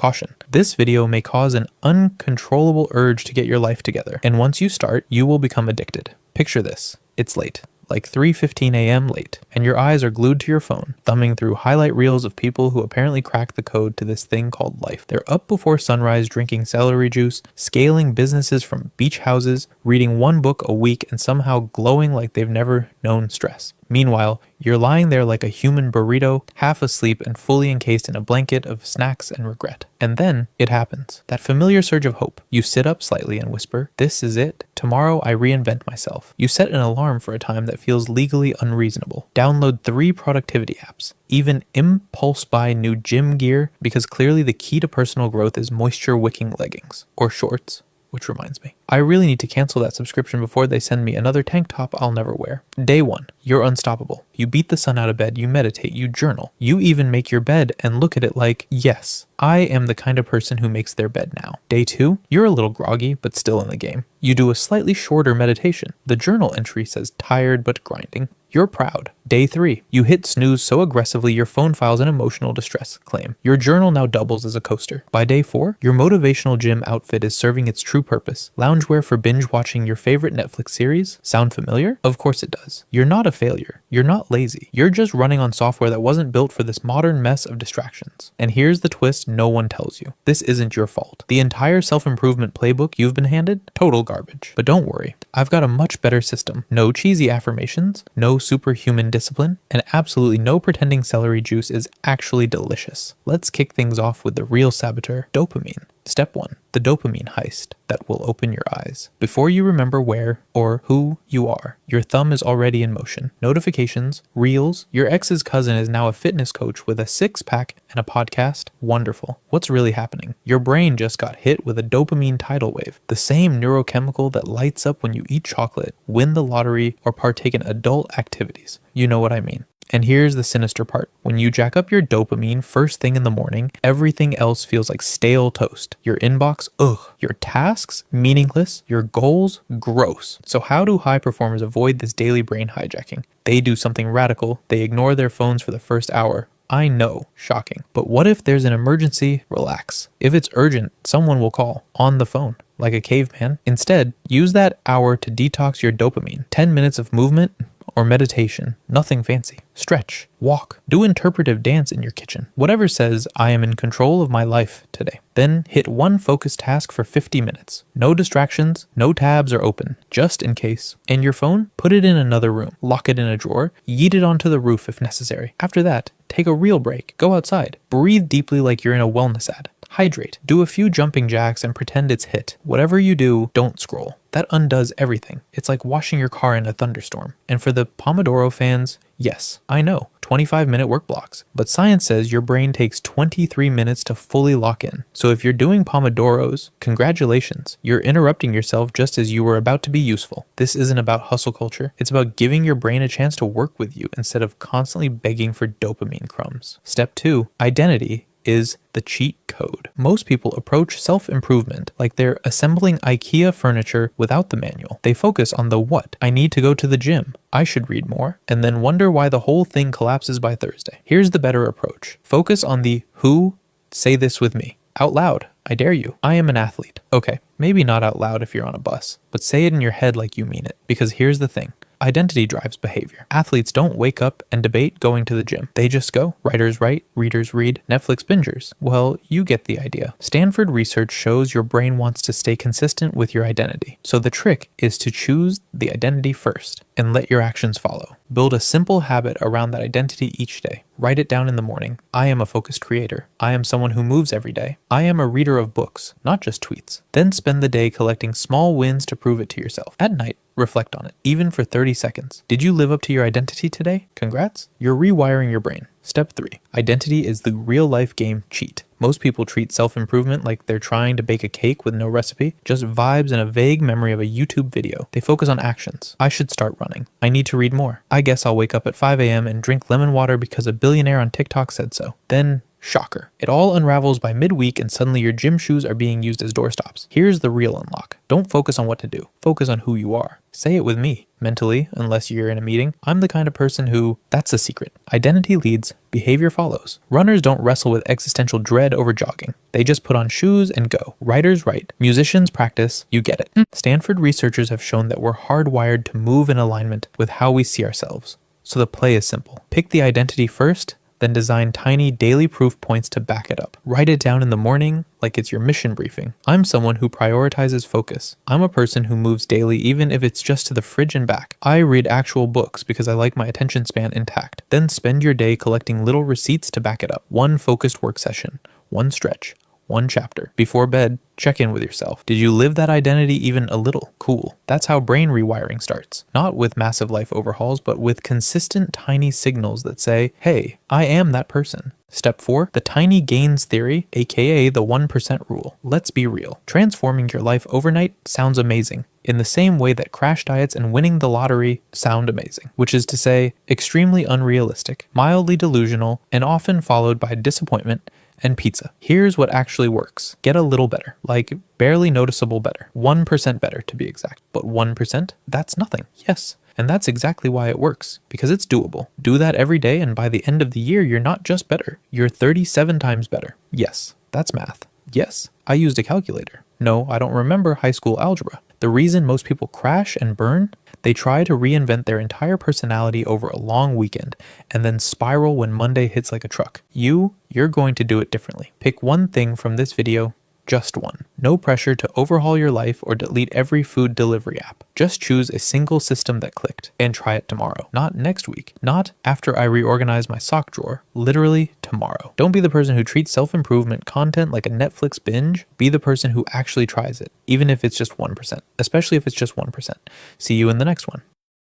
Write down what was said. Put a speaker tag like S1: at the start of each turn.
S1: Caution, this video may cause an uncontrollable urge to get your life together, and once you start, you will become addicted. Picture this. It's late. Like 3:15 a.m. late, and your eyes are glued to your phone, thumbing through highlight reels of people who apparently cracked the code to this thing called life. They're up before sunrise drinking celery juice, scaling businesses from beach houses, reading one book a week, and somehow glowing like they've never known stress. Meanwhile, you're lying there like a human burrito, half asleep and fully encased in a blanket of snacks and regret. And then it happens. That familiar surge of hope. You sit up slightly and whisper, "This is it. Tomorrow I reinvent myself." You set an alarm for a time that feels legally unreasonable. Download 3 productivity apps. Even impulse buy new gym gear because clearly the key to personal growth is moisture-wicking leggings or shorts. Which reminds me, I really need to cancel that subscription before they send me another tank top I'll never wear. Day 1, you're unstoppable. You beat the sun out of bed, you meditate, you journal. You even make your bed and look at it like, yes, I am the kind of person who makes their bed now. Day 2, you're a little groggy, but still in the game. You do a slightly shorter meditation. The journal entry says tired but grinding. You're proud. Day 3, you hit snooze so aggressively your phone files an emotional distress claim. Your journal now doubles as a coaster. By day 4, your motivational gym outfit is serving its true purpose. Loungewear for binge watching your favorite Netflix series? Sound familiar? Of course it does. You're not a failure. You're not lazy. You're just running on software that wasn't built for this modern mess of distractions. And here's the twist no one tells you. This isn't your fault. The entire self-improvement playbook you've been handed? Total garbage. But don't worry. I've got a much better system. No cheesy affirmations, no superhuman discipline, and absolutely no pretending celery juice is actually delicious. Let's kick things off with the real saboteur, dopamine. Step 1, the dopamine heist that will open your eyes. Before you remember where or who you are, your thumb is already in motion. Notifications, reels, your ex's cousin is now a fitness coach with a 6-pack and a podcast. Wonderful. What's really happening? Your brain just got hit with a dopamine tidal wave, the same neurochemical that lights up when you eat chocolate, win the lottery, or partake in adult activities. You know what I mean. And here's the sinister part. When you jack up your dopamine first thing in the morning, everything else feels like stale toast. Your inbox, ugh. Your tasks, meaningless. Your goals, gross. So how do high performers avoid this daily brain hijacking? They do something radical. They ignore their phones for the first hour. I know, shocking. But what if there's an emergency? Relax. If it's urgent, someone will call on the phone, like a caveman. Instead, use that hour to detox your dopamine. 10 minutes of movement or meditation, nothing fancy. Stretch, walk, do interpretive dance in your kitchen. Whatever says, I am in control of my life today. Then hit one focused task for 50 minutes. No distractions, no tabs are open, just in case. And your phone, put it in another room, lock it in a drawer, yeet it onto the roof if necessary. After that, take a real break, go outside, breathe deeply like you're in a wellness ad. Hydrate, do a few jumping jacks and pretend it's hit. Whatever you do, don't scroll. That undoes everything. It's like washing your car in a thunderstorm. And for the Pomodoro fans, yes, I know, 25-minute work blocks. But science says your brain takes 23 minutes to fully lock in. So if you're doing Pomodoros, congratulations. You're interrupting yourself just as you were about to be useful. This isn't about hustle culture. It's about giving your brain a chance to work with you instead of constantly begging for dopamine crumbs. Step 2, identity is the cheat code. Most people approach self-improvement like they're assembling IKEA furniture without the manual. They focus on the what. I need to go to the gym. I should read more. And then wonder why the whole thing collapses by Thursday. Here's the better approach. Focus on the who. Say this with me. Out loud. I dare you. I am an athlete. Okay, maybe not out loud if you're on a bus, but say it in your head like you mean it. Because here's the thing. Identity drives behavior. Athletes don't wake up and debate going to the gym. They just go. Writers write, readers read, Netflix bingers. Well, you get the idea. Stanford research shows your brain wants to stay consistent with your identity. So the trick is to choose the identity first and let your actions follow. Build a simple habit around that identity each day. Write it down in the morning. I am a focused creator. I am someone who moves every day. I am a reader of books, not just tweets. Then spend the day collecting small wins to prove it to yourself. At night, reflect on it, even for 30 seconds. Did you live up to your identity today? Congrats. You're rewiring your brain. Step 3. Identity is the real-life game cheat. Most people treat self-improvement like they're trying to bake a cake with no recipe, just vibes and a vague memory of a YouTube video. They focus on actions. I should start running. I need to read more. I guess I'll wake up at 5 a.m. and drink lemon water because a billionaire on TikTok said so. Then Shocker. It all unravels by midweek and suddenly your gym shoes are being used as doorstops. Here's the real unlock. Don't focus on what to do. Focus on who you are. Say it with me. Mentally, unless you're in a meeting, I'm the kind of person who, that's the secret. Identity leads, behavior follows. Runners don't wrestle with existential dread over jogging. They just put on shoes and go. Writers write. Musicians practice. You get it. Stanford researchers have shown that we're hardwired to move in alignment with how we see ourselves. So the play is simple. Pick the identity first, then design tiny daily proof points to back it up. Write it down in the morning like it's your mission briefing. I'm someone who prioritizes focus. I'm a person who moves daily even if it's just to the fridge and back. I read actual books because I like my attention span intact. Then spend your day collecting little receipts to back it up. One focused work session, one stretch, one chapter. Before bed, check in with yourself. Did you live that identity even a little? Cool. That's how brain rewiring starts. Not with massive life overhauls, but with consistent tiny signals that say, hey, I am that person. Step 4, the tiny gains theory, aka the 1% rule. Let's be real. Transforming your life overnight sounds amazing, in the same way that crash diets and winning the lottery sound amazing, which is to say, extremely unrealistic, mildly delusional, and often followed by disappointment and pizza. Here's what actually works. Get a little better, like barely noticeable better. 1% better to be exact. But 1%? That's nothing. Yes. And that's exactly why it works, because it's doable. Do that every day, and by the end of the year, you're not just better, you're 37 times better. Yes, that's math. Yes, I used a calculator. No, I don't remember high school algebra. The reason most people crash and burn, they try to reinvent their entire personality over a long weekend and then spiral when Monday hits like a truck. You're going to do it differently. Pick one thing from this video, just one. No pressure to overhaul your life or delete every food delivery app. Just choose a single system that clicked and try it tomorrow. Not next week. Not after I reorganize my sock drawer. Literally tomorrow. Don't be the person who treats self-improvement content like a Netflix binge. Be the person who actually tries it, even if it's just 1%. Especially if it's just 1%. See you in the next one.